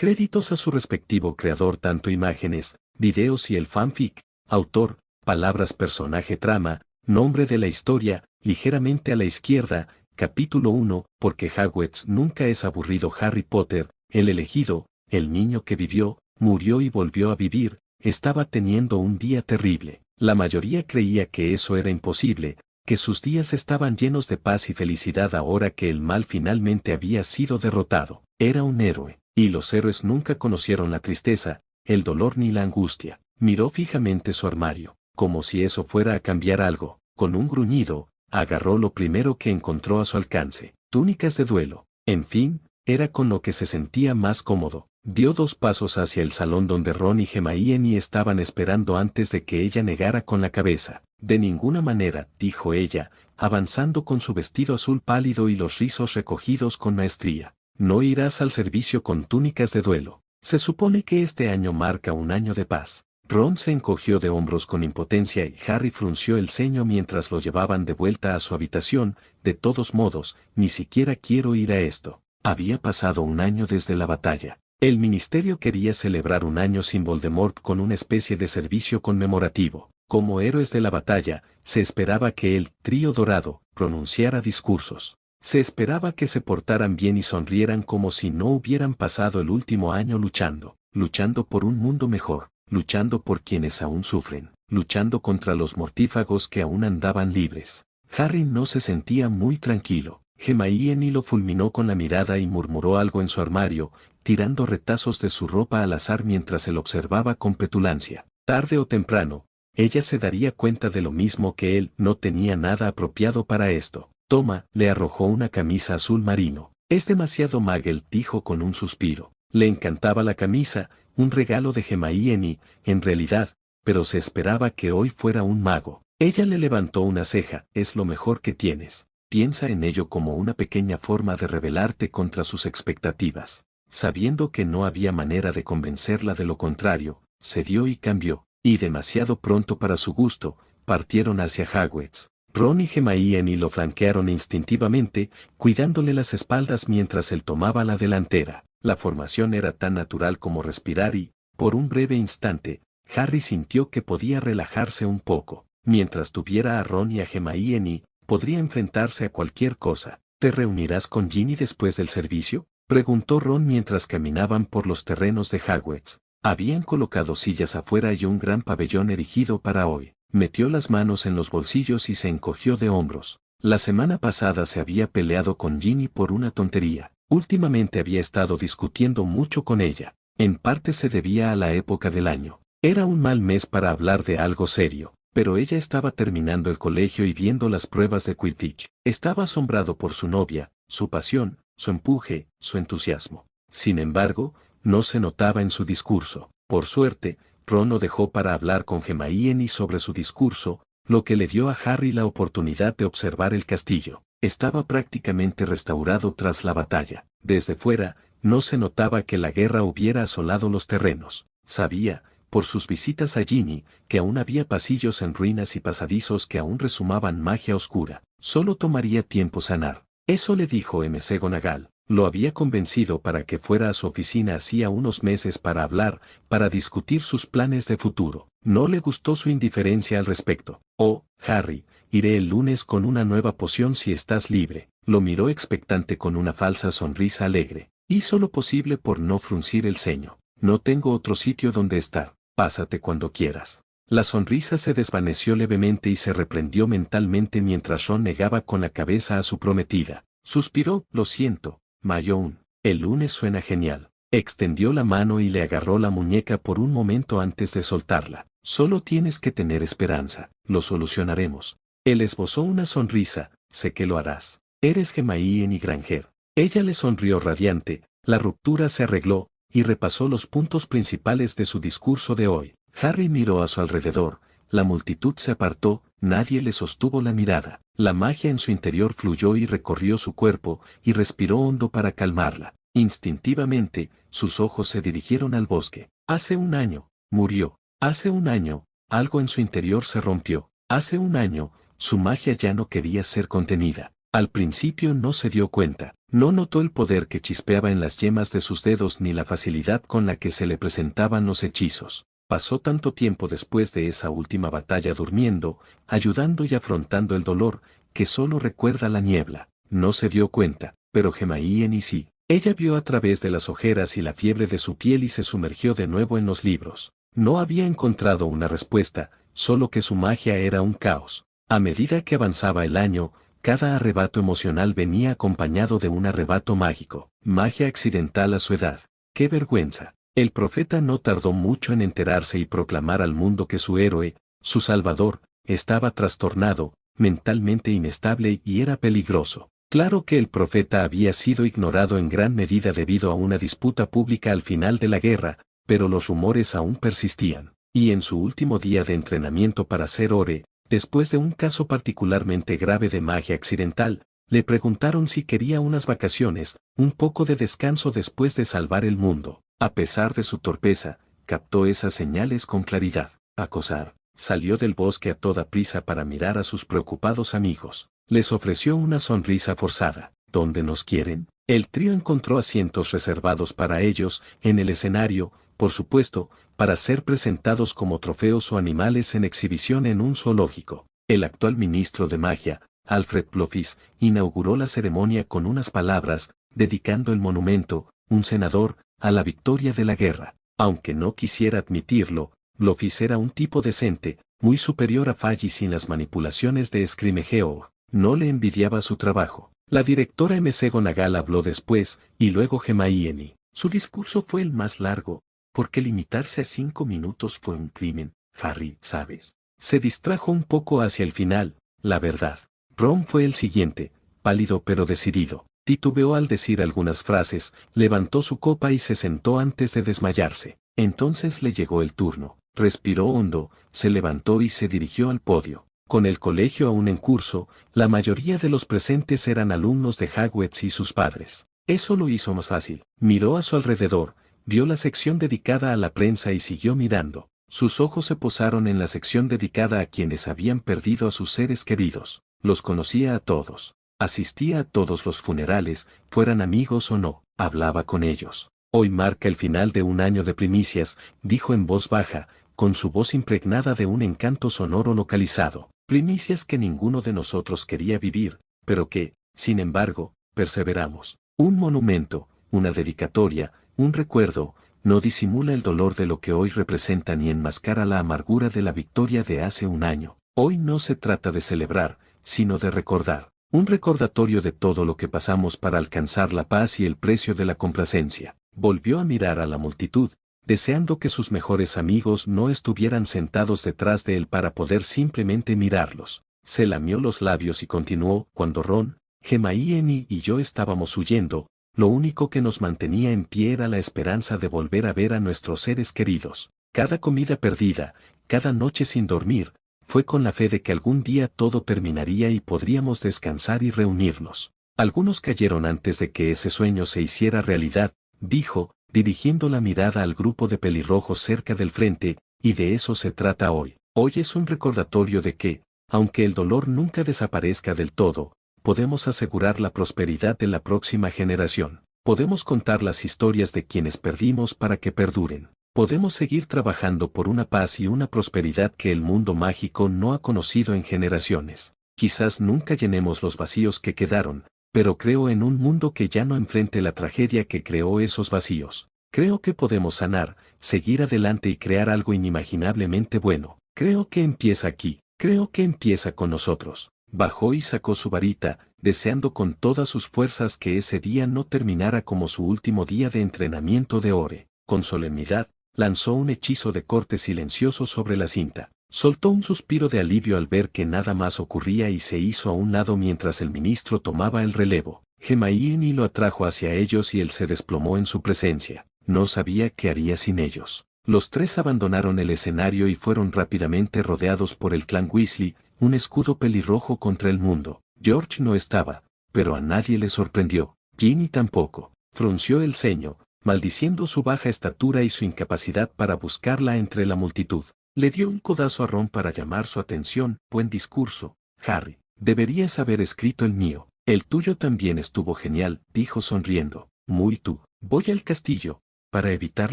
Créditos a su respectivo creador, tanto imágenes, videos y el fanfic, autor, palabras, personaje, trama, nombre de la historia, ligeramente a la izquierda, capítulo 1, porque Hogwarts nunca es aburrido. Harry Potter, el elegido, el niño que vivió, murió y volvió a vivir, estaba teniendo un día terrible. La mayoría creía que eso era imposible, que sus días estaban llenos de paz y felicidad ahora que el mal finalmente había sido derrotado. Era un héroe, y los héroes nunca conocieron la tristeza, el dolor ni la angustia. Miró fijamente su armario, como si eso fuera a cambiar algo. Con un gruñido, agarró lo primero que encontró a su alcance, túnicas de duelo. En fin, era con lo que se sentía más cómodo. Dio 2 pasos hacia el salón donde Ron y Hermione estaban esperando antes de que ella negara con la cabeza. De ninguna manera, dijo ella, avanzando con su vestido azul pálido y los rizos recogidos con maestría. No irás al servicio con túnicas de duelo. Se supone que este año marca un año de paz. Ron se encogió de hombros con impotencia y Harry frunció el ceño mientras lo llevaban de vuelta a su habitación. De todos modos, ni siquiera quiero ir a esto. Había pasado un año desde la batalla. El ministerio quería celebrar un año sin Voldemort con una especie de servicio conmemorativo. Como héroes de la batalla, se esperaba que el trío dorado pronunciara discursos. Se esperaba que se portaran bien y sonrieran como si no hubieran pasado el último año luchando por un mundo mejor, luchando por quienes aún sufren, luchando contra los mortífagos que aún andaban libres. Harry no se sentía muy tranquilo. Hermione lo fulminó con la mirada y murmuró algo en su armario, tirando retazos de su ropa al azar mientras él observaba con petulancia. Tarde o temprano, ella se daría cuenta de lo mismo que él. No tenía nada apropiado para esto. Toma, le arrojó una camisa azul marino. Es demasiado Muggle, dijo con un suspiro. Le encantaba la camisa, un regalo de Hermione, en realidad, pero se esperaba que hoy fuera un mago. Ella le levantó una ceja. Es lo mejor que tienes. Piensa en ello como una pequeña forma de rebelarte contra sus expectativas. Sabiendo que no había manera de convencerla de lo contrario, cedió y cambió, y demasiado pronto para su gusto, partieron hacia Hogwarts. Ron y Hermione lo flanquearon instintivamente, cuidándole las espaldas mientras él tomaba la delantera. La formación era tan natural como respirar y, por un breve instante, Harry sintió que podía relajarse un poco. Mientras tuviera a Ron y a Hermione, podría enfrentarse a cualquier cosa. ¿Te reunirás con Ginny después del servicio?, preguntó Ron mientras caminaban por los terrenos de Hogwarts. Habían colocado sillas afuera y un gran pabellón erigido para hoy. Metió las manos en los bolsillos y se encogió de hombros. La semana pasada se había peleado con Ginny por una tontería. Últimamente había estado discutiendo mucho con ella. En parte se debía a la época del año. Era un mal mes para hablar de algo serio. Pero ella estaba terminando el colegio y viendo las pruebas de Quidditch. Estaba asombrado por su novia, su pasión, su empuje, su entusiasmo. Sin embargo, no se notaba en su discurso. Por suerte, Ron lo dejó para hablar con Hermione sobre su discurso, lo que le dio a Harry la oportunidad de observar el castillo. Estaba prácticamente restaurado tras la batalla. Desde fuera, no se notaba que la guerra hubiera asolado los terrenos. Sabía, por sus visitas a Ginny, que aún había pasillos en ruinas y pasadizos que aún resumaban magia oscura. Solo tomaría tiempo sanar. Eso le dijo McGonagall. Lo había convencido para que fuera a su oficina hacía unos meses para hablar, para discutir sus planes de futuro. No le gustó su indiferencia al respecto. Oh, Harry, iré el lunes con una nueva poción si estás libre. Lo miró expectante con una falsa sonrisa alegre. Hizo lo posible por no fruncir el ceño. No tengo otro sitio donde estar. Pásate cuando quieras. La sonrisa se desvaneció levemente y se reprendió mentalmente mientras Ron negaba con la cabeza a su prometida. Suspiró. Lo siento, Mayone. El lunes suena genial. Extendió la mano y le agarró la muñeca por un momento antes de soltarla. Solo tienes que tener esperanza. Lo solucionaremos. Él esbozó una sonrisa. Sé que lo harás. Eres Hermione Granger. Ella le sonrió radiante. La ruptura se arregló, y repasó los puntos principales de su discurso de hoy. Harry miró a su alrededor, la multitud se apartó, nadie le sostuvo la mirada. La magia en su interior fluyó y recorrió su cuerpo, y respiró hondo para calmarla. Instintivamente, sus ojos se dirigieron al bosque. Hace un año, murió. Hace un año, algo en su interior se rompió. Hace un año, su magia ya no quería ser contenida. Al principio no se dio cuenta, No notó el poder que chispeaba en las yemas de sus dedos ni la facilidad con la que se le presentaban los hechizos. Pasó tanto tiempo después de esa última batalla durmiendo, ayudando y afrontando el dolor, que solo recuerda la niebla. No se dio cuenta, pero Hermione sí. Ella vio a través de las ojeras y la fiebre de su piel y se sumergió de nuevo en los libros. No había encontrado una respuesta, solo que su magia era un caos. A medida que avanzaba el año, cada arrebato emocional venía acompañado de un arrebato mágico. Magia accidental a su edad. ¡Qué vergüenza! El profeta no tardó mucho en enterarse y proclamar al mundo que su héroe, su salvador, estaba trastornado, mentalmente inestable y era peligroso. Claro que el profeta había sido ignorado en gran medida debido a una disputa pública al final de la guerra, pero los rumores aún persistían. Y en su último día de entrenamiento para ser Ore, después de un caso particularmente grave de magia accidental, le preguntaron si quería unas vacaciones, un poco de descanso después de salvar el mundo. A pesar de su torpeza, captó esas señales con claridad. Acosar. Salió del bosque a toda prisa para mirar a sus preocupados amigos. Les ofreció una sonrisa forzada. ¿Dónde nos quieren? El trío encontró asientos reservados para ellos, en el escenario, por supuesto, para ser presentados como trofeos o animales en exhibición en un zoológico. El actual ministro de magia, Alfred Blofis, inauguró la ceremonia con unas palabras, dedicando el monumento, un senador, a la victoria de la guerra. Aunque no quisiera admitirlo, Blofis era un tipo decente, muy superior a Faggy sin las manipulaciones de Scrimgeour. No le envidiaba su trabajo. La directora McGonagall habló después, y luego Hermione. Su discurso fue el más largo, porque limitarse a 5 minutos fue un crimen, Harry, ¿sabes? Se distrajo un poco hacia el final, la verdad. Ron fue el siguiente, pálido pero decidido. Titubeó al decir algunas frases, levantó su copa y se sentó antes de desmayarse. Entonces le llegó el turno. Respiró hondo, se levantó y se dirigió al podio. Con el colegio aún en curso, la mayoría de los presentes eran alumnos de Hogwarts y sus padres. Eso lo hizo más fácil. Miró a su alrededor, vio la sección dedicada a la prensa y siguió mirando. Sus ojos se posaron en la sección dedicada a quienes habían perdido a sus seres queridos. Los conocía a todos. Asistía a todos los funerales, fueran amigos o no, hablaba con ellos. Hoy marca el final de un año de primicias, dijo en voz baja, con su voz impregnada de un encanto sonoro localizado. Primicias que ninguno de nosotros quería vivir, pero que, sin embargo, perseveramos. Un monumento, una dedicatoria, un recuerdo, no disimula el dolor de lo que hoy representa ni enmascara la amargura de la victoria de hace un año. Hoy no se trata de celebrar, sino de recordar. Un recordatorio de todo lo que pasamos para alcanzar la paz y el precio de la complacencia. Volvió a mirar a la multitud, deseando que sus mejores amigos no estuvieran sentados detrás de él para poder simplemente mirarlos. Se lamió los labios y continuó, cuando Ron, Hermione y yo estábamos huyendo, lo único que nos mantenía en pie era la esperanza de volver a ver a nuestros seres queridos. Cada comida perdida, cada noche sin dormir, fue con la fe de que algún día todo terminaría y podríamos descansar y reunirnos. Algunos cayeron antes de que ese sueño se hiciera realidad, dijo, dirigiendo la mirada al grupo de pelirrojos cerca del frente, y de eso se trata hoy. Hoy es un recordatorio de que, aunque el dolor nunca desaparezca del todo, podemos asegurar la prosperidad de la próxima generación. Podemos contar las historias de quienes perdimos para que perduren. Podemos seguir trabajando por una paz y una prosperidad que el mundo mágico no ha conocido en generaciones. Quizás nunca llenemos los vacíos que quedaron, pero creo en un mundo que ya no enfrente la tragedia que creó esos vacíos. Creo que podemos sanar, seguir adelante y crear algo inimaginablemente bueno. Creo que empieza aquí, creo que empieza con nosotros. Bajó y sacó su varita, deseando con todas sus fuerzas que ese día no terminara como su último día de entrenamiento de Ore. Con solemnidad, lanzó un hechizo de corte silencioso sobre la cinta. Soltó un suspiro de alivio al ver que nada más ocurría y se hizo a un lado mientras el ministro tomaba el relevo. Hermione lo atrajo hacia ellos y él se desplomó en su presencia. No sabía qué haría sin ellos. Los tres abandonaron el escenario y fueron rápidamente rodeados por el clan Weasley, un escudo pelirrojo contra el mundo. George no estaba, pero a nadie le sorprendió. Ginny tampoco. Frunció el ceño, maldiciendo su baja estatura y su incapacidad para buscarla entre la multitud. Le dio un codazo a Ron para llamar su atención. Buen discurso, Harry. Deberías haber escrito el mío. El tuyo también estuvo genial, dijo sonriendo. Muy tú. Voy al castillo. Para evitar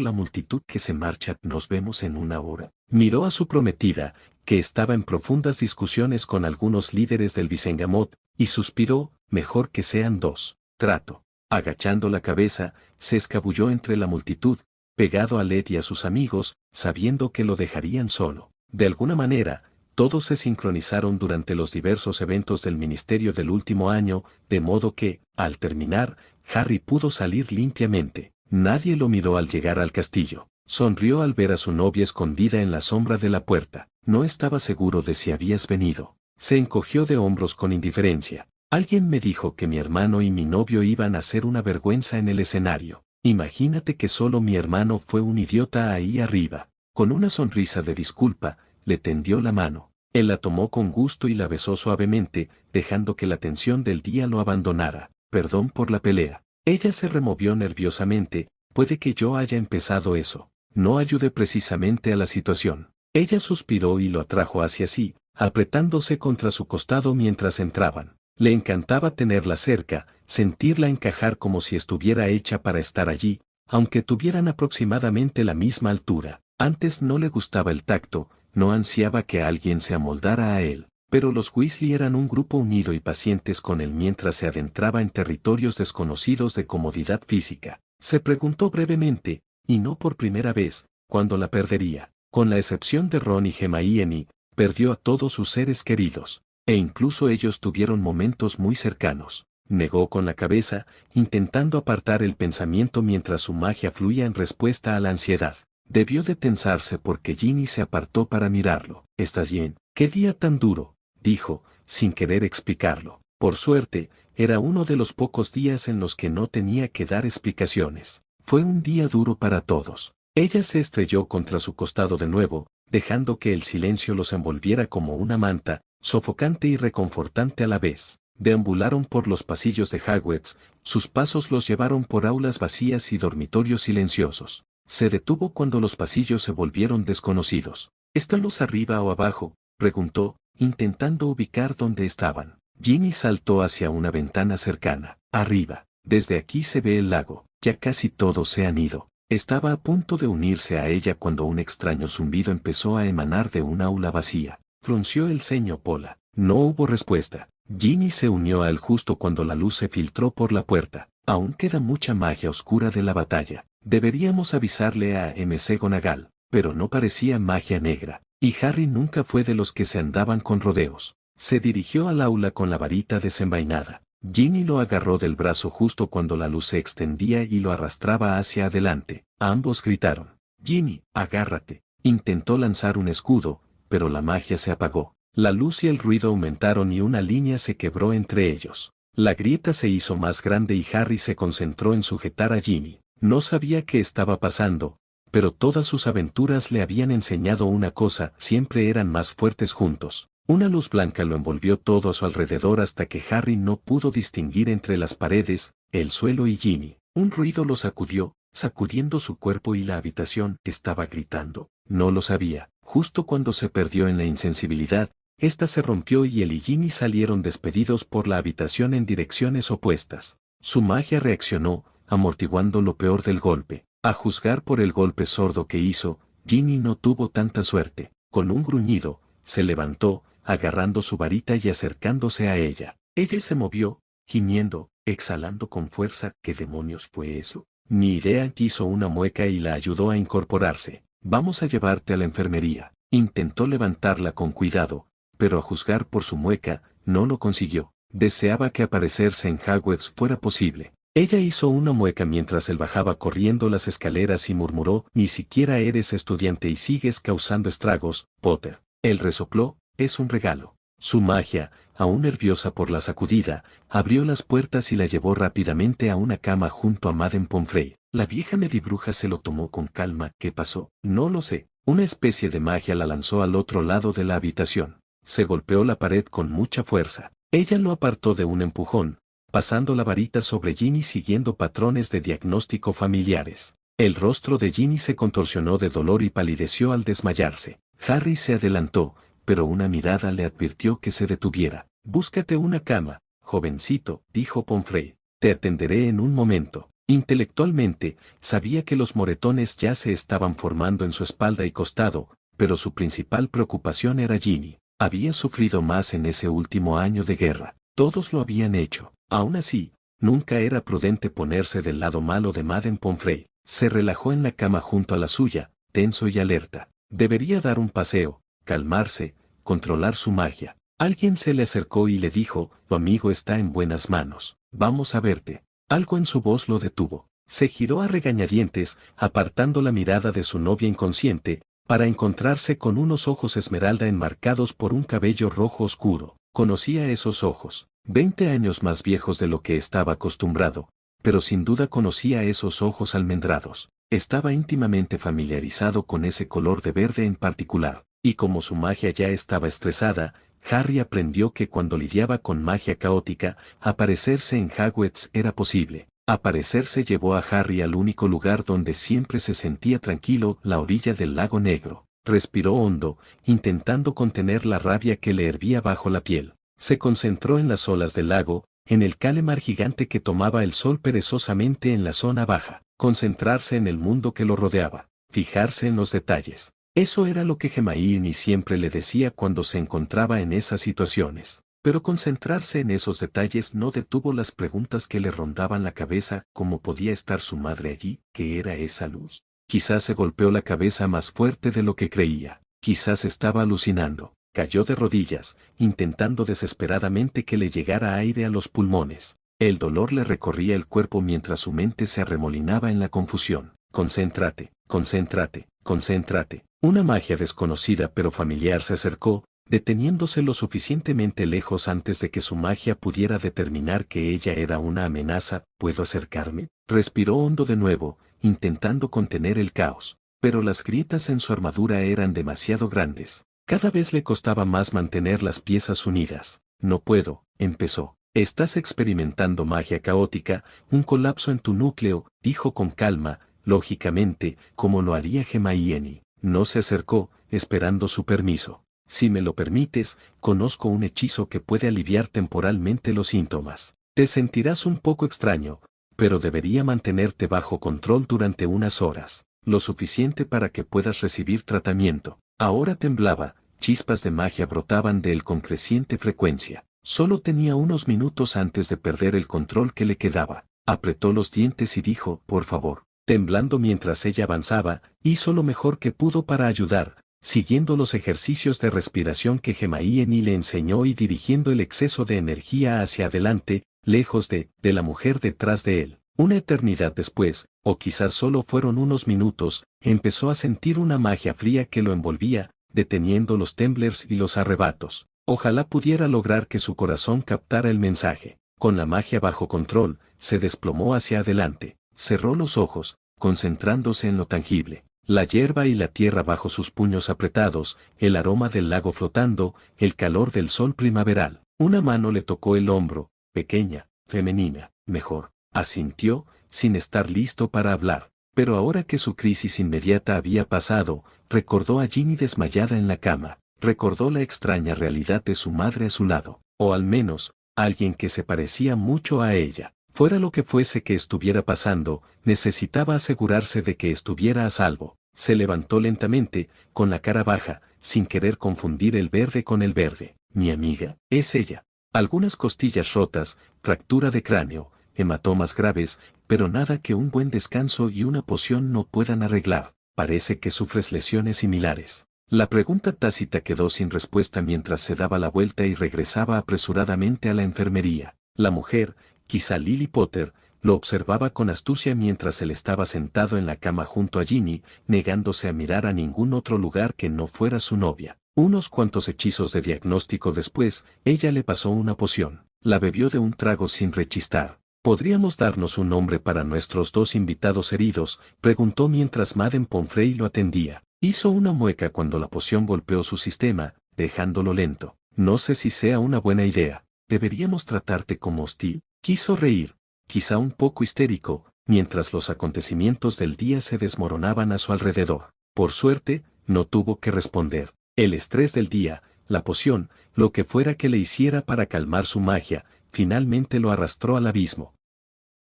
la multitud que se marcha, nos vemos en una hora. Miró a su prometida, que estaba en profundas discusiones con algunos líderes del Visengamot, y suspiró, mejor que sean dos. Trato. Agachando la cabeza, se escabulló entre la multitud, pegado a Led y a sus amigos, sabiendo que lo dejarían solo. De alguna manera, todos se sincronizaron durante los diversos eventos del ministerio del último año, de modo que, al terminar, Harry pudo salir limpiamente. Nadie lo miró al llegar al castillo. Sonrió al ver a su novia escondida en la sombra de la puerta. No estaba seguro de si habías venido. Se encogió de hombros con indiferencia. Alguien me dijo que mi hermano y mi novio iban a ser una vergüenza en el escenario. Imagínate que solo mi hermano fue un idiota ahí arriba. Con una sonrisa de disculpa, le tendió la mano. Él la tomó con gusto y la besó suavemente, dejando que la tensión del día lo abandonara. Perdón por la pelea. Ella se removió nerviosamente. Puede que yo haya empezado eso. No ayudé precisamente a la situación. Ella suspiró y lo atrajo hacia sí, apretándose contra su costado mientras entraban. Le encantaba tenerla cerca, sentirla encajar como si estuviera hecha para estar allí, aunque tuvieran aproximadamente la misma altura. Antes no le gustaba el tacto, no ansiaba que alguien se amoldara a él, pero los Weasley eran un grupo unido y pacientes con él mientras se adentraba en territorios desconocidos de comodidad física. Se preguntó brevemente, y no por primera vez, cuándo la perdería. Con la excepción de Ron y Hermione, perdió a todos sus seres queridos, e incluso ellos tuvieron momentos muy cercanos. Negó con la cabeza, intentando apartar el pensamiento mientras su magia fluía en respuesta a la ansiedad. Debió de tensarse porque Ginny se apartó para mirarlo. ¿Estás bien? ¿Qué día tan duro?, dijo, sin querer explicarlo. Por suerte, era uno de los pocos días en los que no tenía que dar explicaciones. Fue un día duro para todos. Ella se estrelló contra su costado de nuevo, dejando que el silencio los envolviera como una manta, sofocante y reconfortante a la vez. Deambularon por los pasillos de Hogwarts, sus pasos los llevaron por aulas vacías y dormitorios silenciosos. Se detuvo cuando los pasillos se volvieron desconocidos. ¿Están los arriba o abajo?, preguntó, intentando ubicar dónde estaban. Ginny saltó hacia una ventana cercana. Arriba. Desde aquí se ve el lago. Ya casi todos se han ido. Estaba a punto de unirse a ella cuando un extraño zumbido empezó a emanar de un aula vacía. Frunció el ceño Pola. No hubo respuesta. Ginny se unió a él justo cuando la luz se filtró por la puerta. Aún queda mucha magia oscura de la batalla. Deberíamos avisarle a McGonagall, pero no parecía magia negra, y Harry nunca fue de los que se andaban con rodeos. Se dirigió al aula con la varita desenvainada. Ginny lo agarró del brazo justo cuando la luz se extendía y lo arrastraba hacia adelante. Ambos gritaron. «Ginny, agárrate». Intentó lanzar un escudo, pero la magia se apagó. La luz y el ruido aumentaron y una línea se quebró entre ellos. La grieta se hizo más grande y Harry se concentró en sujetar a Ginny. No sabía qué estaba pasando, pero todas sus aventuras le habían enseñado una cosa: siempre eran más fuertes juntos. Una luz blanca lo envolvió todo a su alrededor hasta que Harry no pudo distinguir entre las paredes, el suelo y Ginny. Un ruido lo sacudió, sacudiendo su cuerpo y la habitación. Estaba gritando. No lo sabía. Justo cuando se perdió en la insensibilidad, esta se rompió y él y Ginny salieron despedidos por la habitación en direcciones opuestas. Su magia reaccionó, amortiguando lo peor del golpe. A juzgar por el golpe sordo que hizo, Ginny no tuvo tanta suerte. Con un gruñido, se levantó, agarrando su varita y acercándose a ella. Ella se movió, gimiendo, exhalando con fuerza. ¿Qué demonios fue eso? Ni idea. Hizo una mueca y la ayudó a incorporarse. Vamos a llevarte a la enfermería. Intentó levantarla con cuidado, pero a juzgar por su mueca, no lo consiguió. Deseaba que aparecerse en Hogwarts fuera posible. Ella hizo una mueca mientras él bajaba corriendo las escaleras y murmuró: «Ni siquiera eres estudiante y sigues causando estragos, Potter». Él resopló: «Es un regalo». Su magia, aún nerviosa por la sacudida, abrió las puertas y la llevó rápidamente a una cama junto a Madame Pomfrey. La vieja medibruja se lo tomó con calma. ¿Qué pasó? No lo sé. Una especie de magia la lanzó al otro lado de la habitación. Se golpeó la pared con mucha fuerza. Ella lo apartó de un empujón, pasando la varita sobre Ginny siguiendo patrones de diagnóstico familiares. El rostro de Ginny se contorsionó de dolor y palideció al desmayarse. Harry se adelantó, pero una mirada le advirtió que se detuviera. «Búscate una cama, jovencito, dijo Pomfrey. Te atenderé en un momento. Intelectualmente, sabía que los moretones ya se estaban formando en su espalda y costado, pero su principal preocupación era Ginny. Había sufrido más en ese último año de guerra. Todos lo habían hecho. Aún así, nunca era prudente ponerse del lado malo de Madame Pomfrey. Se relajó en la cama junto a la suya, tenso y alerta. Debería dar un paseo, calmarse, controlar su magia. Alguien se le acercó y le dijo, tu amigo está en buenas manos. Vamos a verte. Algo en su voz lo detuvo. Se giró a regañadientes, apartando la mirada de su novia inconsciente, para encontrarse con unos ojos esmeralda enmarcados por un cabello rojo oscuro. Conocía esos ojos, 20 años más viejos de lo que estaba acostumbrado, pero sin duda conocía esos ojos almendrados. Estaba íntimamente familiarizado con ese color de verde en particular, y como su magia ya estaba estresada, Harry aprendió que cuando lidiaba con magia caótica, aparecerse en Hogwarts era posible. Aparecerse llevó a Harry al único lugar donde siempre se sentía tranquilo, la orilla del lago Negro. Respiró hondo, intentando contener la rabia que le hervía bajo la piel. Se concentró en las olas del lago, en el calemar gigante que tomaba el sol perezosamente en la zona baja. Concentrarse en el mundo que lo rodeaba. Fijarse en los detalles. Eso era lo que Hermione siempre le decía cuando se encontraba en esas situaciones. Pero concentrarse en esos detalles no detuvo las preguntas que le rondaban la cabeza. ¿Cómo podía estar su madre allí? ¿Qué era esa luz? Quizás se golpeó la cabeza más fuerte de lo que creía. Quizás estaba alucinando. Cayó de rodillas, intentando desesperadamente que le llegara aire a los pulmones. El dolor le recorría el cuerpo mientras su mente se arremolinaba en la confusión. Concéntrate, concéntrate, concéntrate. Una magia desconocida pero familiar se acercó, deteniéndose lo suficientemente lejos antes de que su magia pudiera determinar que ella era una amenaza. ¿Puedo acercarme? Respiró hondo de nuevo, intentando contener el caos, pero las grietas en su armadura eran demasiado grandes. Cada vez le costaba más mantener las piezas unidas. No puedo, empezó. Estás experimentando magia caótica, un colapso en tu núcleo, dijo con calma, lógicamente, como lo haría Hermione. No se acercó, esperando su permiso. Si me lo permites, conozco un hechizo que puede aliviar temporalmente los síntomas. Te sentirás un poco extraño, pero debería mantenerte bajo control durante unas horas, lo suficiente para que puedas recibir tratamiento. Ahora temblaba, chispas de magia brotaban de él con creciente frecuencia. Solo tenía unos minutos antes de perder el control que le quedaba. Apretó los dientes y dijo, por favor. Temblando mientras ella avanzaba, hizo lo mejor que pudo para ayudar, siguiendo los ejercicios de respiración que Hermione le enseñó y dirigiendo el exceso de energía hacia adelante, lejos de la mujer detrás de él. Una eternidad después, o quizás solo fueron unos minutos, empezó a sentir una magia fría que lo envolvía, deteniendo los temblores y los arrebatos. Ojalá pudiera lograr que su corazón captara el mensaje. Con la magia bajo control, se desplomó hacia adelante. Cerró los ojos, concentrándose en lo tangible. La hierba y la tierra bajo sus puños apretados, el aroma del lago flotando, el calor del sol primaveral. Una mano le tocó el hombro, pequeña, femenina, mejor. Asintió, sin estar listo para hablar. Pero ahora que su crisis inmediata había pasado, recordó a Ginny desmayada en la cama. Recordó la extraña realidad de su madre a su lado. O al menos, alguien que se parecía mucho a ella. Fuera lo que fuese que estuviera pasando, necesitaba asegurarse de que estuviera a salvo. Se levantó lentamente, con la cara baja, sin querer confundir el verde con el verde. Mi amiga, es ella. Algunas costillas rotas, fractura de cráneo, hematomas graves, pero nada que un buen descanso y una poción no puedan arreglar. Parece que sufres lesiones similares. La pregunta tácita quedó sin respuesta mientras se daba la vuelta y regresaba apresuradamente a la enfermería. La mujer, quizá Lily Potter, lo observaba con astucia mientras él estaba sentado en la cama junto a Ginny, negándose a mirar a ningún otro lugar que no fuera su novia. Unos cuantos hechizos de diagnóstico después, ella le pasó una poción. La bebió de un trago sin rechistar. ¿Podríamos darnos un nombre para nuestros dos invitados heridos?, preguntó mientras Madame Pomfrey lo atendía. Hizo una mueca cuando la poción golpeó su sistema, dejándolo lento. No sé si sea una buena idea. ¿Deberíamos tratarte como hostil? Quiso reír, quizá un poco histérico, mientras los acontecimientos del día se desmoronaban a su alrededor. Por suerte, no tuvo que responder. El estrés del día, la poción, lo que fuera que le hiciera para calmar su magia, finalmente lo arrastró al abismo.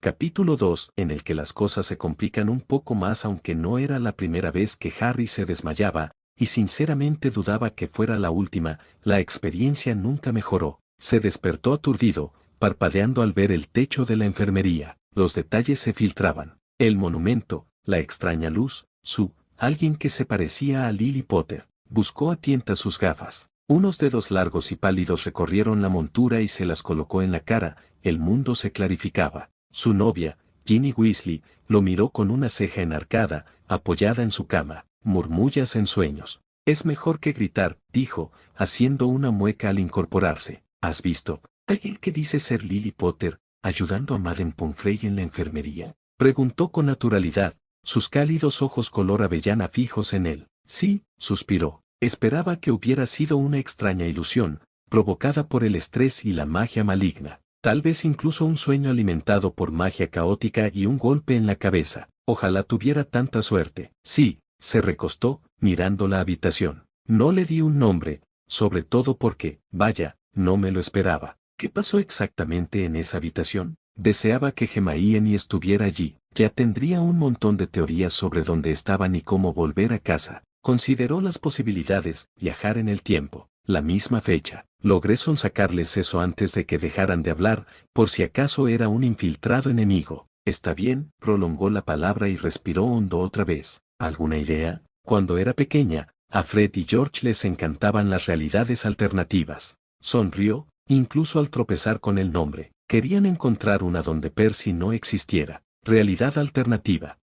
Capítulo 2, en el que las cosas se complican un poco más, aunque no era la primera vez que Harry se desmayaba, y sinceramente dudaba que fuera la última. La experiencia nunca mejoró. Se despertó aturdido, parpadeando al ver el techo de la enfermería. Los detalles se filtraban. El monumento, la extraña luz, alguien que se parecía a Lily Potter. Buscó a tientas sus gafas. Unos dedos largos y pálidos recorrieron la montura y se las colocó en la cara. El mundo se clarificaba. Su novia, Ginny Weasley, lo miró con una ceja enarcada, apoyada en su cama. Murmullas en sueños. Es mejor que gritar, dijo, haciendo una mueca al incorporarse. ¿Has visto? ¿Alguien que dice ser Lily Potter, ayudando a Madame Pomfrey en la enfermería? Preguntó con naturalidad, sus cálidos ojos color avellana fijos en él. Sí, suspiró. Esperaba que hubiera sido una extraña ilusión, provocada por el estrés y la magia maligna. Tal vez incluso un sueño alimentado por magia caótica y un golpe en la cabeza. Ojalá tuviera tanta suerte. Sí, se recostó, mirando la habitación. No le di un nombre, sobre todo porque, vaya, no me lo esperaba. ¿Qué pasó exactamente en esa habitación? Deseaba que Hermione estuviera allí. Ya tendría un montón de teorías sobre dónde estaban y cómo volver a casa. Consideró las posibilidades, viajar en el tiempo, la misma fecha. Logré sonsacarles eso antes de que dejaran de hablar, por si acaso era un infiltrado enemigo. Está bien, prolongó la palabra y respiró hondo otra vez. ¿Alguna idea? Cuando era pequeña, a Fred y George les encantaban las realidades alternativas. Sonrió, incluso al tropezar con el nombre. Querían encontrar una donde Percy no existiera. Realidad alternativa.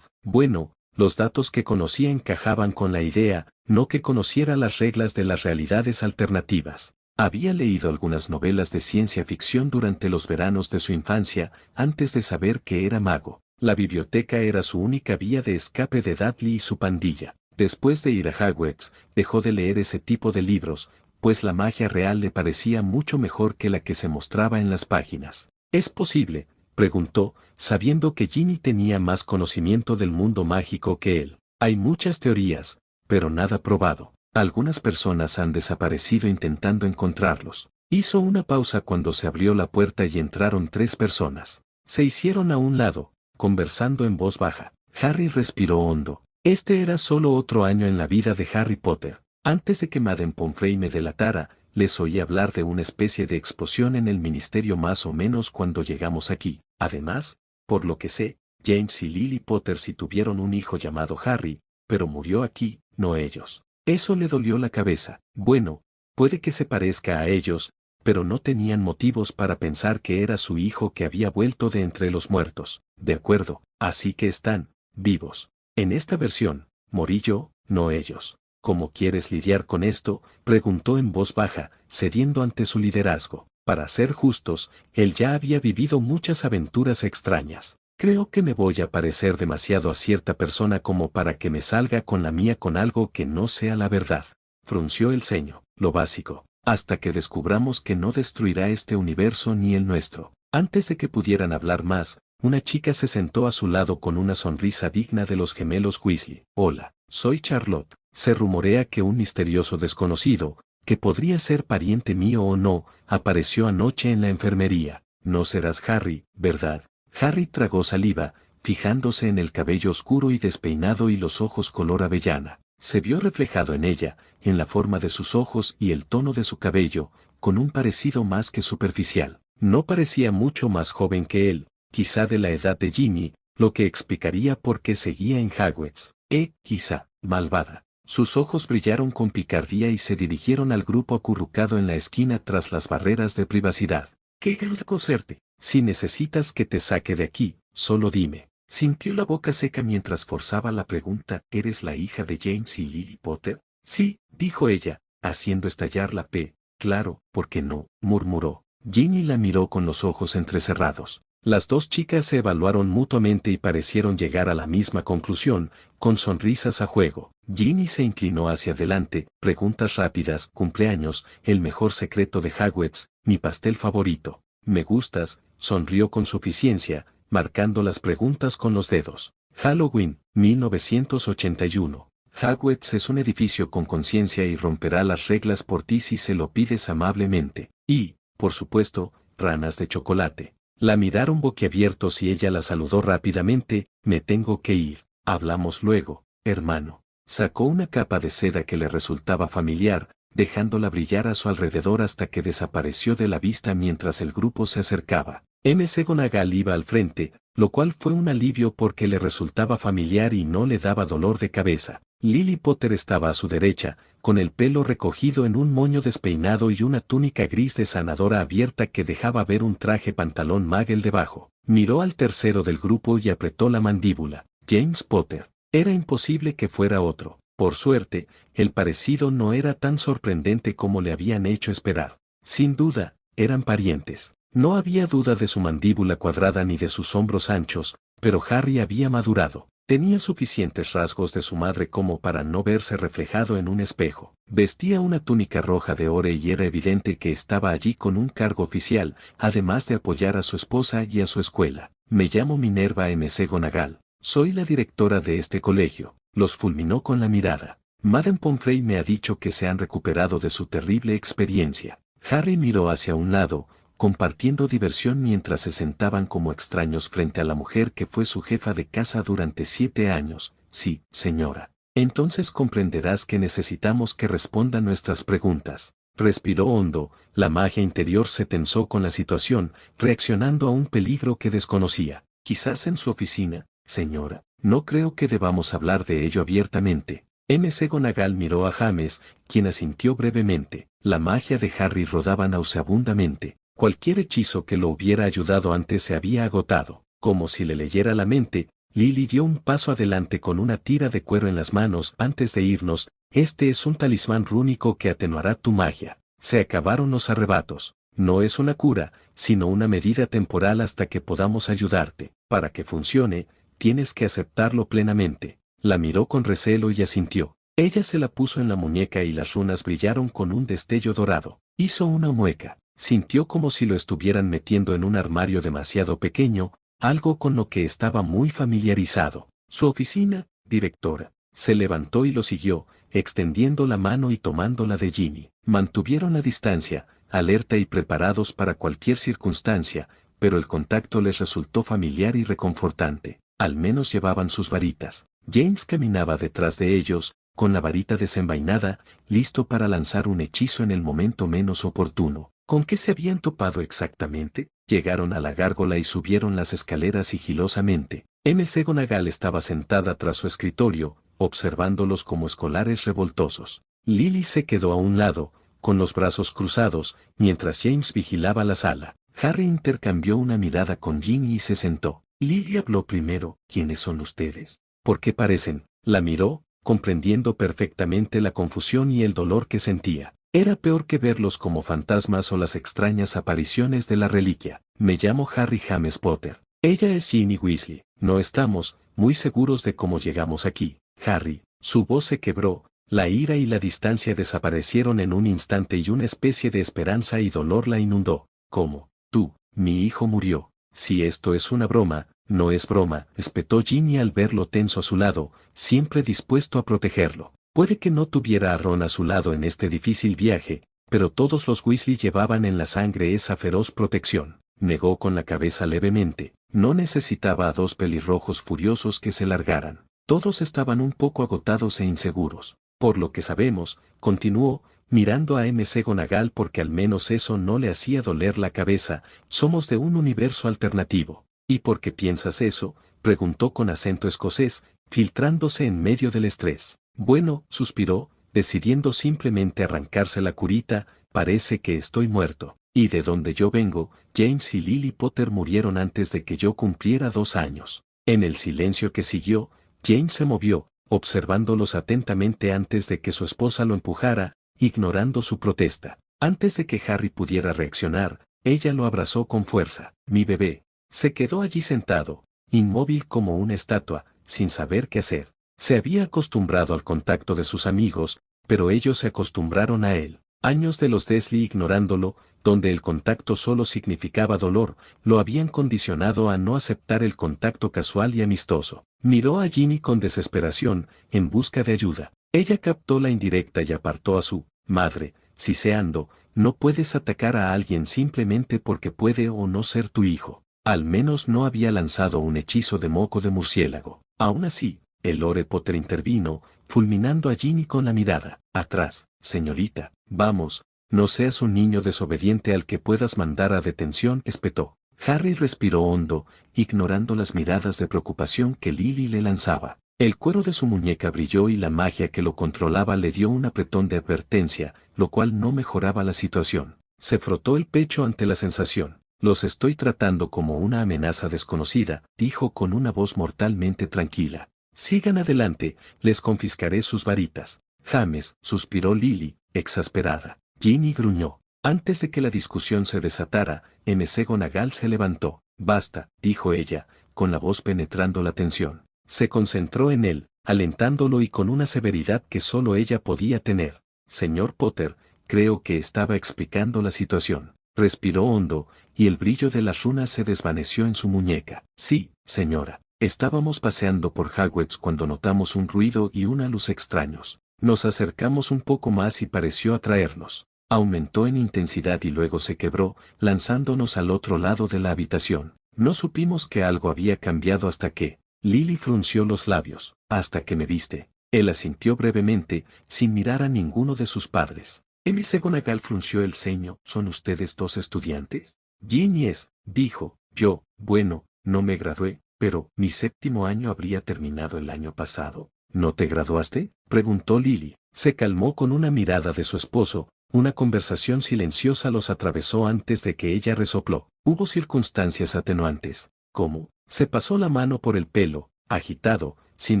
Bueno, los datos que conocía encajaban con la idea, no que conociera las reglas de las realidades alternativas. Había leído algunas novelas de ciencia ficción durante los veranos de su infancia, antes de saber que era mago. La biblioteca era su única vía de escape de Dudley y su pandilla. Después de ir a Hogwarts, dejó de leer ese tipo de libros, pues la magia real le parecía mucho mejor que la que se mostraba en las páginas. ¿Es posible?, preguntó, sabiendo que Ginny tenía más conocimiento del mundo mágico que él. Hay muchas teorías, pero nada probado. Algunas personas han desaparecido intentando encontrarlos. Hizo una pausa cuando se abrió la puerta y entraron 3 personas. Se hicieron a un lado, conversando en voz baja. Harry respiró hondo. Este era solo otro año en la vida de Harry Potter. Antes de que Madame Pomfrey me delatara, les oí hablar de una especie de explosión en el ministerio más o menos cuando llegamos aquí. Además, por lo que sé, James y Lily Potter sí tuvieron un hijo llamado Harry, pero murió aquí, no ellos. Eso le dolió la cabeza. Bueno, puede que se parezca a ellos, pero no tenían motivos para pensar que era su hijo que había vuelto de entre los muertos. De acuerdo, así que están vivos. En esta versión, morí yo, no ellos. ¿Cómo quieres lidiar con esto?, preguntó en voz baja, cediendo ante su liderazgo. Para ser justos, él ya había vivido muchas aventuras extrañas. Creo que me voy a parecer demasiado a cierta persona como para que me salga con la mía con algo que no sea la verdad. Frunció el ceño. Lo básico, hasta que descubramos que no destruirá este universo ni el nuestro. Antes de que pudieran hablar más, una chica se sentó a su lado con una sonrisa digna de los gemelos Weasley. Hola, soy Charlotte. Se rumorea que un misterioso desconocido, que podría ser pariente mío o no, apareció anoche en la enfermería. No serás Harry, ¿verdad? Harry tragó saliva, fijándose en el cabello oscuro y despeinado y los ojos color avellana. Se vio reflejado en ella, en la forma de sus ojos y el tono de su cabello, con un parecido más que superficial. No parecía mucho más joven que él, quizá de la edad de Ginny, lo que explicaría por qué seguía en Hogwarts. Quizá, malvada. Sus ojos brillaron con picardía y se dirigieron al grupo acurrucado en la esquina tras las barreras de privacidad. ¿Qué quiero coserte? Si necesitas que te saque de aquí, solo dime. Sintió la boca seca mientras forzaba la pregunta. ¿Eres la hija de James y Lily Potter? Sí, dijo ella, haciendo estallar la P. Claro, ¿por qué no?, murmuró. Ginny la miró con los ojos entrecerrados. Las dos chicas se evaluaron mutuamente y parecieron llegar a la misma conclusión, con sonrisas a juego. Ginny se inclinó hacia adelante. Preguntas rápidas. Cumpleaños, el mejor secreto de Hogwarts, mi pastel favorito. Me gustas, sonrió con suficiencia, marcando las preguntas con los dedos. Halloween, 1981. Hogwarts es un edificio con conciencia y romperá las reglas por ti si se lo pides amablemente. Y, por supuesto, ranas de chocolate. La miraron boquiabiertos y ella la saludó rápidamente, me tengo que ir, hablamos luego, hermano. Sacó una capa de seda que le resultaba familiar, dejándola brillar a su alrededor hasta que desapareció de la vista mientras el grupo se acercaba. McGonagall iba al frente, lo cual fue un alivio porque le resultaba familiar y no le daba dolor de cabeza. Lily Potter estaba a su derecha, con el pelo recogido en un moño despeinado y una túnica gris de sanadora abierta que dejaba ver un traje pantalón Muggle debajo. Miró al tercero del grupo y apretó la mandíbula. James Potter. Era imposible que fuera otro. Por suerte, el parecido no era tan sorprendente como le habían hecho esperar. Sin duda, eran parientes. No había duda de su mandíbula cuadrada ni de sus hombros anchos, pero Harry había madurado. Tenía suficientes rasgos de su madre como para no verse reflejado en un espejo. Vestía una túnica roja de ore y era evidente que estaba allí con un cargo oficial, además de apoyar a su esposa y a su escuela. Me llamo Minerva McGonagall. Soy la directora de este colegio. Los fulminó con la mirada. Madame Pomfrey me ha dicho que se han recuperado de su terrible experiencia. Harry miró hacia un lado, compartiendo diversión mientras se sentaban como extraños frente a la mujer que fue su jefa de casa durante 7 años. Sí, señora. Entonces comprenderás que necesitamos que responda nuestras preguntas. Respiró hondo, la magia interior se tensó con la situación, reaccionando a un peligro que desconocía. Quizás en su oficina, señora. No creo que debamos hablar de ello abiertamente. McGonagall miró a James, quien asintió brevemente. La magia de Harry rodaba nauseabundamente. Cualquier hechizo que lo hubiera ayudado antes se había agotado. Como si le leyera la mente, Lily dio un paso adelante con una tira de cuero en las manos. Antes de irnos, este es un talismán rúnico que atenuará tu magia. Se acabaron los arrebatos. No es una cura, sino una medida temporal hasta que podamos ayudarte. Para que funcione, tienes que aceptarlo plenamente. La miró con recelo y asintió. Ella se la puso en la muñeca y las runas brillaron con un destello dorado. Hizo una mueca. Sintió como si lo estuvieran metiendo en un armario demasiado pequeño, algo con lo que estaba muy familiarizado. Su oficina, directora. Se levantó y lo siguió, extendiendo la mano y tomándola de Ginny. Mantuvieron la distancia, alerta y preparados para cualquier circunstancia, pero el contacto les resultó familiar y reconfortante. Al menos llevaban sus varitas. James caminaba detrás de ellos, con la varita desenvainada, listo para lanzar un hechizo en el momento menos oportuno. ¿Con qué se habían topado exactamente? Llegaron a la gárgola y subieron las escaleras sigilosamente. McGonagall estaba sentada tras su escritorio, observándolos como escolares revoltosos. Lily se quedó a un lado, con los brazos cruzados, mientras James vigilaba la sala. Harry intercambió una mirada con Ginny y se sentó. Lily habló primero. ¿Quiénes son ustedes? ¿Por qué parecen? La miró, comprendiendo perfectamente la confusión y el dolor que sentía. Era peor que verlos como fantasmas o las extrañas apariciones de la reliquia. Me llamo Harry James Potter. Ella es Ginny Weasley. No estamos muy seguros de cómo llegamos aquí. Harry, su voz se quebró, la ira y la distancia desaparecieron en un instante y una especie de esperanza y dolor la inundó. ¿Cómo? Tú, mi hijo murió. Si esto es una broma, no es broma, espetó Ginny al verlo tenso a su lado, siempre dispuesto a protegerlo. Puede que no tuviera a Ron a su lado en este difícil viaje, pero todos los Weasley llevaban en la sangre esa feroz protección. Negó con la cabeza levemente. No necesitaba a 2 pelirrojos furiosos que se largaran. Todos estaban un poco agotados e inseguros. Por lo que sabemos, continuó, mirando a McGonagall porque al menos eso no le hacía doler la cabeza, somos de un universo alternativo. ¿Y por qué piensas eso?, preguntó con acento escocés, filtrándose en medio del estrés. Bueno, suspiró, decidiendo simplemente arrancarse la curita, parece que estoy muerto. Y de donde yo vengo, James y Lily Potter murieron antes de que yo cumpliera 2 años. En el silencio que siguió, James se movió, observándolos atentamente antes de que su esposa lo empujara, ignorando su protesta. Antes de que Harry pudiera reaccionar, ella lo abrazó con fuerza. Mi bebé. Se quedó allí sentado, inmóvil como una estatua, sin saber qué hacer. Se había acostumbrado al contacto de sus amigos, pero ellos se acostumbraron a él. Años de los Dursley ignorándolo, donde el contacto solo significaba dolor, lo habían condicionado a no aceptar el contacto casual y amistoso. Miró a Ginny con desesperación, en busca de ayuda. Ella captó la indirecta y apartó a su madre, siseando, No puedes atacar a alguien simplemente porque puede o no ser tu hijo. Al menos no había lanzado un hechizo de moco de murciélago. Aún así, el Lord Potter intervino, fulminando a Ginny con la mirada. Atrás, señorita, vamos, no seas un niño desobediente al que puedas mandar a detención, espetó. Harry respiró hondo, ignorando las miradas de preocupación que Lily le lanzaba. El cuero de su muñeca brilló y la magia que lo controlaba le dio un apretón de advertencia, lo cual no mejoraba la situación. Se frotó el pecho ante la sensación. Los estoy tratando como una amenaza desconocida, dijo con una voz mortalmente tranquila. Sigan adelante, les confiscaré sus varitas. James, suspiró Lily, exasperada. Ginny gruñó. Antes de que la discusión se desatara, McGonagall se levantó. Basta, dijo ella, con la voz penetrando la tensión. Se concentró en él, alentándolo y con una severidad que solo ella podía tener. Señor Potter, creo que estaba explicando la situación. Respiró hondo, y el brillo de las runas se desvaneció en su muñeca. Sí, señora. Estábamos paseando por Hogwarts cuando notamos un ruido y una luz extraños. Nos acercamos un poco más y pareció atraernos. Aumentó en intensidad y luego se quebró, lanzándonos al otro lado de la habitación. No supimos que algo había cambiado hasta que... Lily frunció los labios. Hasta que me viste. Él asintió brevemente, sin mirar a ninguno de sus padres. McGonagall frunció el ceño. ¿Son ustedes dos estudiantes? Ginny es, dijo. Yo, bueno, no me gradué, pero mi séptimo año habría terminado el año pasado. ¿No te graduaste? Preguntó Lily. Se calmó con una mirada de su esposo. Una conversación silenciosa los atravesó antes de que ella resopló. Hubo circunstancias atenuantes. ¿Cómo? Se pasó la mano por el pelo, agitado, sin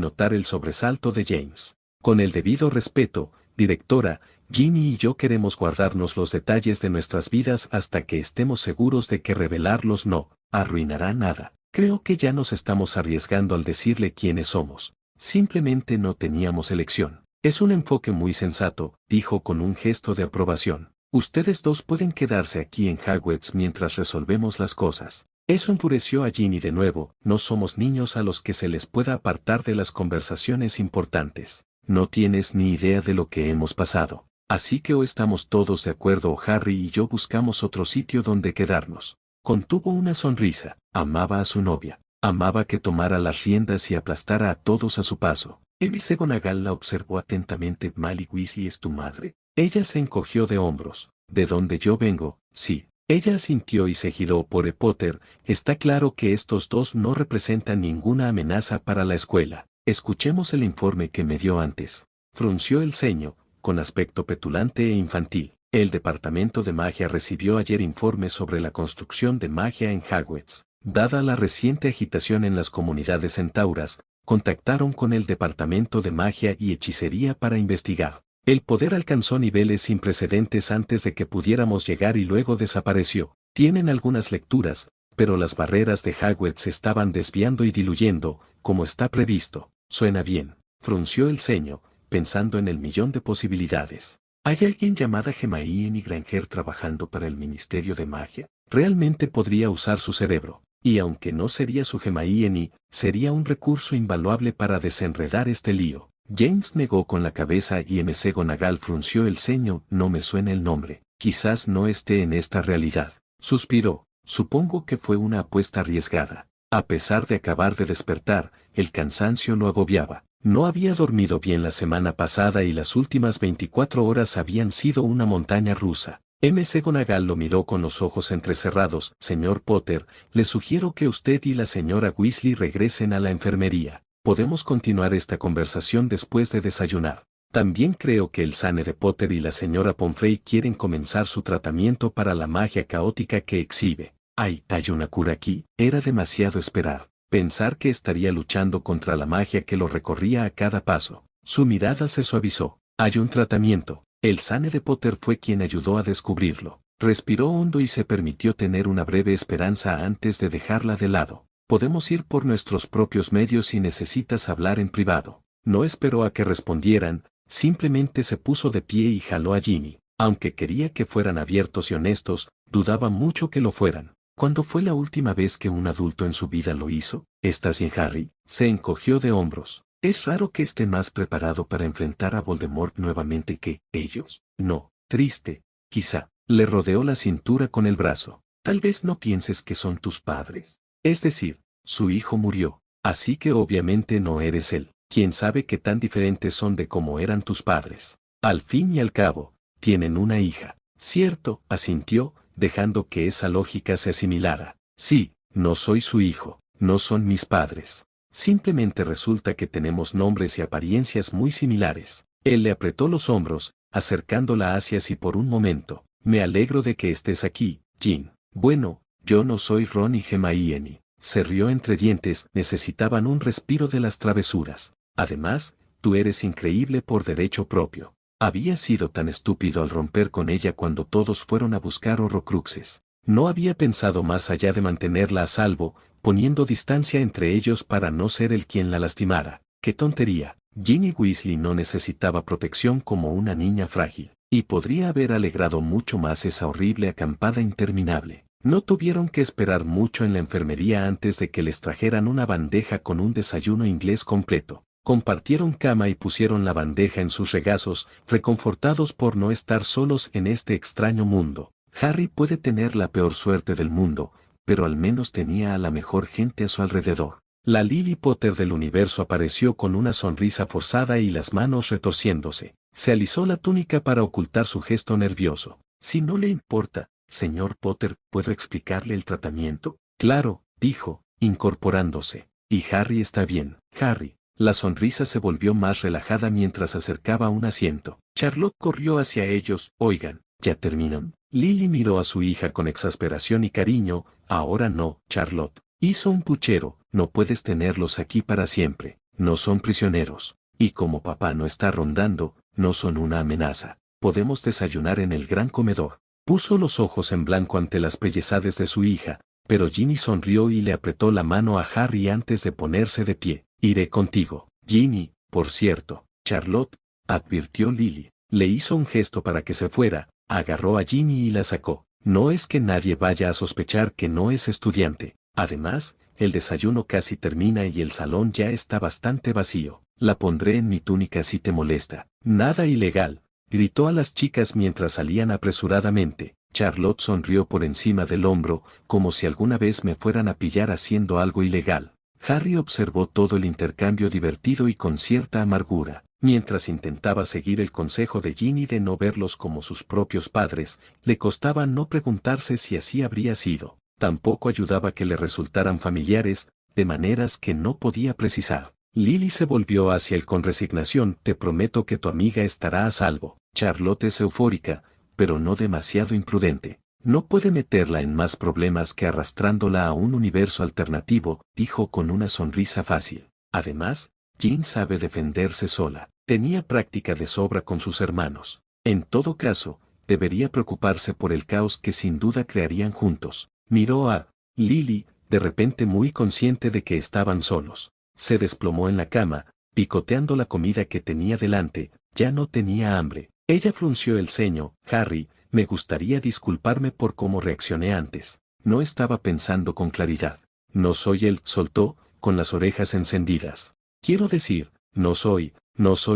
notar el sobresalto de James. Con el debido respeto, directora, Ginny y yo queremos guardarnos los detalles de nuestras vidas hasta que estemos seguros de que revelarlos no arruinará nada. Creo que ya nos estamos arriesgando al decirle quiénes somos. Simplemente no teníamos elección. Es un enfoque muy sensato, dijo con un gesto de aprobación. Ustedes dos pueden quedarse aquí en Hogwarts mientras resolvemos las cosas. Eso enfureció a Ginny de nuevo. No somos niños a los que se les pueda apartar de las conversaciones importantes. No tienes ni idea de lo que hemos pasado. Así que o estamos todos de acuerdo o Harry y yo buscamos otro sitio donde quedarnos. Contuvo una sonrisa. Amaba a su novia. Amaba que tomara las riendas y aplastara a todos a su paso. McGonagall la observó atentamente. ¿Molly Weasley es tu madre? Ella se encogió de hombros. ¿De dónde yo vengo? Sí. Ella asintió y se giró por Potter. Está claro que estos dos no representan ninguna amenaza para la escuela. Escuchemos el informe que me dio antes. Frunció el ceño, con aspecto petulante e infantil. El Departamento de Magia recibió ayer informes sobre la construcción de magia en Hogwarts. Dada la reciente agitación en las comunidades centauras, contactaron con el Departamento de Magia y Hechicería para investigar. El poder alcanzó niveles sin precedentes antes de que pudiéramos llegar y luego desapareció. Tienen algunas lecturas, pero las barreras de Hogwarts se estaban desviando y diluyendo, como está previsto. Suena bien. Frunció el ceño, pensando en el millón de posibilidades. ¿Hay alguien llamada Hermione Granger trabajando para el Ministerio de Magia? Realmente podría usar su cerebro. Y aunque no sería su Hermione, sería un recurso invaluable para desenredar este lío. James negó con la cabeza y McGonagall frunció el ceño. No me suena el nombre. Quizás no esté en esta realidad. Suspiró. Supongo que fue una apuesta arriesgada. A pesar de acabar de despertar, el cansancio lo agobiaba. No había dormido bien la semana pasada y las últimas 24 horas habían sido una montaña rusa. McGonagall lo miró con los ojos entrecerrados. Señor Potter, le sugiero que usted y la señora Weasley regresen a la enfermería. Podemos continuar esta conversación después de desayunar. También creo que el Sane de Potter y la señora Pomfrey quieren comenzar su tratamiento para la magia caótica que exhibe. ¿Hay una cura aquí? Era demasiado esperar. Pensar que estaría luchando contra la magia que lo recorría a cada paso. Su mirada se suavizó. Hay un tratamiento. El Sane de Potter fue quien ayudó a descubrirlo. Respiró hondo y se permitió tener una breve esperanza antes de dejarla de lado. Podemos ir por nuestros propios medios si necesitas hablar en privado. No esperó a que respondieran, simplemente se puso de pie y jaló a Ginny. Aunque quería que fueran abiertos y honestos, dudaba mucho que lo fueran. ¿Cuándo fue la última vez que un adulto en su vida lo hizo? ¿Estás bien, Harry? Se encogió de hombros. Es raro que esté más preparado para enfrentar a Voldemort nuevamente que ellos. No, triste, quizá. Le rodeó la cintura con el brazo. Tal vez no pienses que son tus padres. Es decir, su hijo murió. Así que obviamente no eres él. ¿Quién sabe qué tan diferentes son de cómo eran tus padres? Al fin y al cabo, tienen una hija. Cierto, asintió, dejando que esa lógica se asimilara. Sí, no soy su hijo, no son mis padres. Simplemente resulta que tenemos nombres y apariencias muy similares. Él le apretó los hombros, acercándola hacia sí por un momento. Me alegro de que estés aquí, Jean. Bueno, yo no soy Ron y Hermione. Se rió entre dientes, necesitaban un respiro de las travesuras. Además, tú eres increíble por derecho propio. Había sido tan estúpido al romper con ella cuando todos fueron a buscar Horrocruxes. No había pensado más allá de mantenerla a salvo, poniendo distancia entre ellos para no ser el quien la lastimara. ¡Qué tontería! Ginny Weasley no necesitaba protección como una niña frágil, y podría haber alegrado mucho más esa horrible acampada interminable. No tuvieron que esperar mucho en la enfermería antes de que les trajeran una bandeja con un desayuno inglés completo. Compartieron cama y pusieron la bandeja en sus regazos, reconfortados por no estar solos en este extraño mundo. Harry puede tener la peor suerte del mundo, pero al menos tenía a la mejor gente a su alrededor. La Lily Potter del universo apareció con una sonrisa forzada y las manos retorciéndose. Se alisó la túnica para ocultar su gesto nervioso. Si no le importa, señor Potter, ¿puedo explicarle el tratamiento? Claro, dijo, incorporándose. Y Harry está bien. Harry. La sonrisa se volvió más relajada mientras acercaba un asiento. Charlotte corrió hacia ellos. Oigan, ¿ya terminan? Lily miró a su hija con exasperación y cariño. Ahora no, Charlotte. Hizo un puchero. No puedes tenerlos aquí para siempre. No son prisioneros. Y como papá no está rondando, no son una amenaza. Podemos desayunar en el gran comedor. Puso los ojos en blanco ante las pellizcades de su hija, pero Ginny sonrió y le apretó la mano a Harry antes de ponerse de pie. Iré contigo. Ginny, por cierto, Charlotte, advirtió Lily. Le hizo un gesto para que se fuera, agarró a Ginny y la sacó. No es que nadie vaya a sospechar que no es estudiante. Además, el desayuno casi termina y el salón ya está bastante vacío. La pondré en mi túnica si te molesta. Nada ilegal, gritó a las chicas mientras salían apresuradamente. Charlotte sonrió por encima del hombro, como si alguna vez me fueran a pillar haciendo algo ilegal. Harry observó todo el intercambio divertido y con cierta amargura. Mientras intentaba seguir el consejo de Ginny de no verlos como sus propios padres, le costaba no preguntarse si así habría sido. Tampoco ayudaba que le resultaran familiares, de maneras que no podía precisar. Lily se volvió hacia él con resignación. Te prometo que tu amiga estará a salvo. Charlotte es eufórica, pero no demasiado imprudente. No puede meterla en más problemas que arrastrándola a un universo alternativo, dijo con una sonrisa fácil. Además, Jean sabe defenderse sola. Tenía práctica de sobra con sus hermanos. En todo caso, debería preocuparse por el caos que sin duda crearían juntos. Miró a Lily, de repente muy consciente de que estaban solos. Se desplomó en la cama, picoteando la comida que tenía delante. Ya no tenía hambre. Ella frunció el ceño. Harry, me gustaría disculparme por cómo reaccioné antes. No estaba pensando con claridad. No soy él, soltó, con las orejas encendidas. Quiero decir, no soy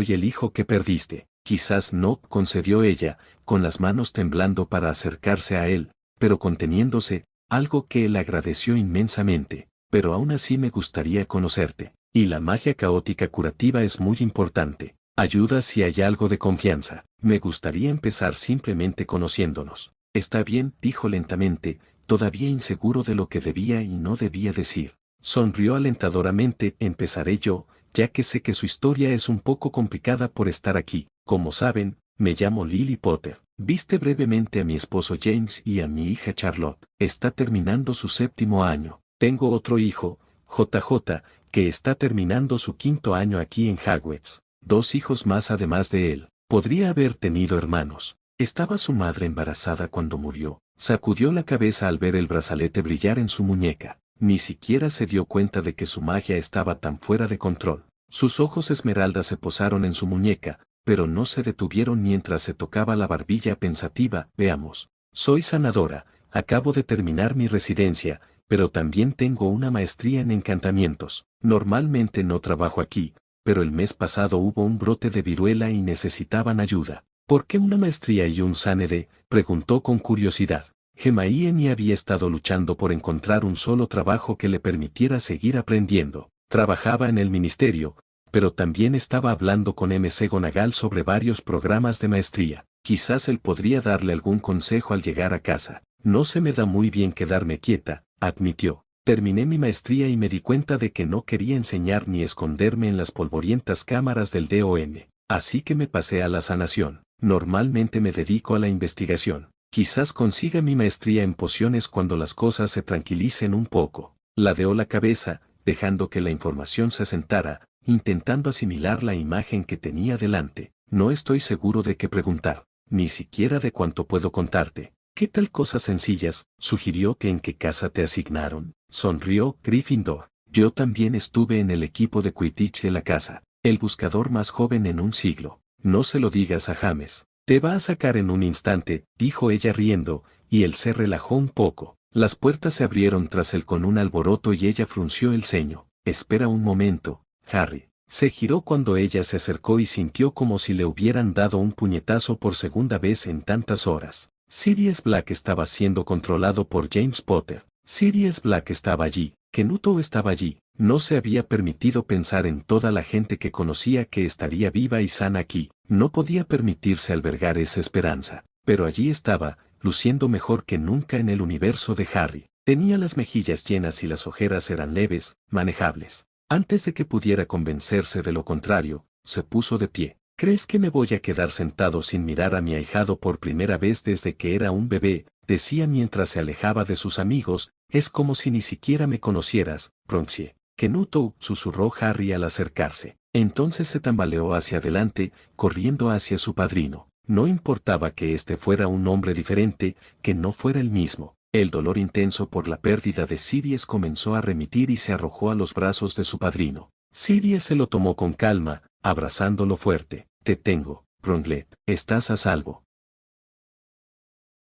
el hijo que perdiste. Quizás no, concedió ella, con las manos temblando para acercarse a él, pero conteniéndose, algo que él agradeció inmensamente. Pero aún así me gustaría conocerte. Y la magia caótica curativa es muy importante. Ayuda si hay algo de confianza. Me gustaría empezar simplemente conociéndonos. Está bien, dijo lentamente, todavía inseguro de lo que debía y no debía decir. Sonrió alentadoramente. Empezaré yo, ya que sé que su historia es un poco complicada por estar aquí. Como saben, me llamo Lily Potter. Viste brevemente a mi esposo James y a mi hija Charlotte. Está terminando su 7º año. Tengo otro hijo, JJ, que está terminando su 5º año aquí en Hogwarts. 2 hijos más además de él. Podría haber tenido hermanos. ¿Estaba su madre embarazada cuando murió? Sacudió la cabeza al ver el brazalete brillar en su muñeca. Ni siquiera se dio cuenta de que su magia estaba tan fuera de control. Sus ojos esmeralda se posaron en su muñeca, pero no se detuvieron mientras se tocaba la barbilla pensativa. Veamos. Soy sanadora, acabo de terminar mi residencia, pero también tengo una maestría en encantamientos. Normalmente no trabajo aquí, pero el mes pasado hubo un brote de viruela y necesitaban ayuda. ¿Por qué una maestría y un SANED? Preguntó con curiosidad. Hermione había estado luchando por encontrar un solo trabajo que le permitiera seguir aprendiendo. Trabajaba en el ministerio, pero también estaba hablando con McGonagall sobre varios programas de maestría. Quizás él podría darle algún consejo al llegar a casa. No se me da muy bien quedarme quieta, admitió. Terminé mi maestría y me di cuenta de que no quería enseñar ni esconderme en las polvorientas cámaras del DOM. Así que me pasé a la sanación. Normalmente me dedico a la investigación. Quizás consiga mi maestría en pociones cuando las cosas se tranquilicen un poco. Ladeó la cabeza, dejando que la información se asentara, intentando asimilar la imagen que tenía delante. No estoy seguro de qué preguntar, ni siquiera de cuánto puedo contarte. ¿Qué tal cosas sencillas? Sugirió. Que ¿en qué casa te asignaron? Sonrió Gryffindor. Yo también estuve en el equipo de Quidditch de la casa. El buscador más joven en un siglo. No se lo digas a James. Te va a sacar en un instante, dijo ella riendo, y él se relajó un poco. Las puertas se abrieron tras él con un alboroto y ella frunció el ceño. Espera un momento, Harry. Se giró cuando ella se acercó y sintió como si le hubieran dado un puñetazo por segunda vez en tantas horas. Sirius Black estaba siendo controlado por James Potter. Sirius Black estaba allí, Kenuto estaba allí. No se había permitido pensar en toda la gente que conocía que estaría viva y sana aquí. No podía permitirse albergar esa esperanza. Pero allí estaba, luciendo mejor que nunca en el universo de Harry. Tenía las mejillas llenas y las ojeras eran leves, manejables. Antes de que pudiera convencerse de lo contrario, se puso de pie. ¿Crees que me voy a quedar sentado sin mirar a mi ahijado por primera vez desde que era un bebé? Decía mientras se alejaba de sus amigos. Es como si ni siquiera me conocieras, Pronxie. Kenuto, susurró Harry al acercarse. Entonces se tambaleó hacia adelante, corriendo hacia su padrino. No importaba que este fuera un hombre diferente, que no fuera el mismo. El dolor intenso por la pérdida de Sirius comenzó a remitir y se arrojó a los brazos de su padrino. Sirius se lo tomó con calma, abrazándolo fuerte. Te tengo, Ronlet. Estás a salvo.